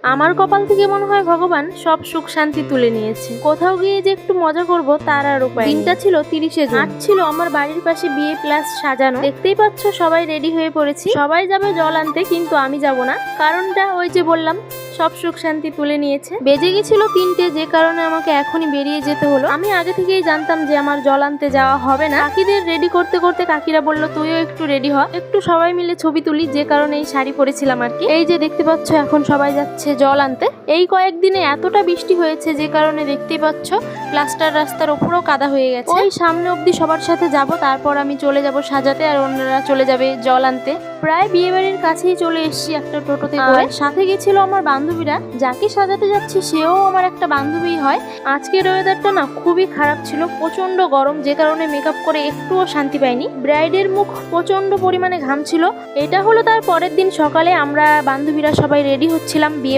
আমার কপাল থেকে মনে হয় ভগবান সব সুখ শান্তি তুলে নিয়েছে। কোথাও গিয়ে যে একটু মজা করব তার আর উপায় নেই। দিনটা ছিল 30শে জুন। আজ ছিল আমার বাড়ির পাশে বিয়ে প্লাস সাজানো। দেখতেই পাচ্ছ সবাই রেডি হয়ে পড়েছি। সবাই যাবে জল আনতে, কিন্তু আমি যাব না। কারণটা ওই যে বললাম, সব সুখ শান্তি তুলে নিয়েছে। বেজে গেছিল 3টে, যে কারণে আমাকে এখনই বেরিয়ে যেতে হলো। আমি আগে থেকেই জানতাম যে আমার জল আনতে যাওয়া হবে না। কাকিদের রেডি করতে করতে কাকিরা বলল তুইও একটু রেডি হ, একটু সবাই মিলে ছবি তুলি, যে কারণে এই শাড়ি পরেছিলাম আর কি। এই যে দেখতে পাচ্ছ এখন সবাই যাচ্ছে জল আনতে। এই কয়েকদিনে এতটা বৃষ্টি হয়েছে যে কারণে দেখতেই পাচ্ছ প্লাস্টার রাস্তার ওপরও কাদা হয়ে গেছে। ওই সামনে অবধি সবার সাথে যাব, তারপর আমি চলে যাব সাজাতে, আর অন্যরা চলে যাবে জল আনতে। প্রায় বিয়ে বাড়ির কাছেই চলে এসেছি একটা টোটোতে করে। সাথে গেছিল আমার বান্ধবীরা। যাকে সাজাতে যাচ্ছি সেও আমার একটা বান্ধবী হয়। আজকের ওয়েদারটা না খুবই খারাপ ছিল, প্রচন্ড গরম, যে কারণে মেকআপ করে একটুও শান্তি পাইনি। ব্রাইডের মুখ প্রচন্ড পরিমাণে ঘাম ছিল। এটা হলো তার পরের দিন সকালে। আমরা বান্ধবীরা সবাই রেডি হচ্ছিলাম বিয়ে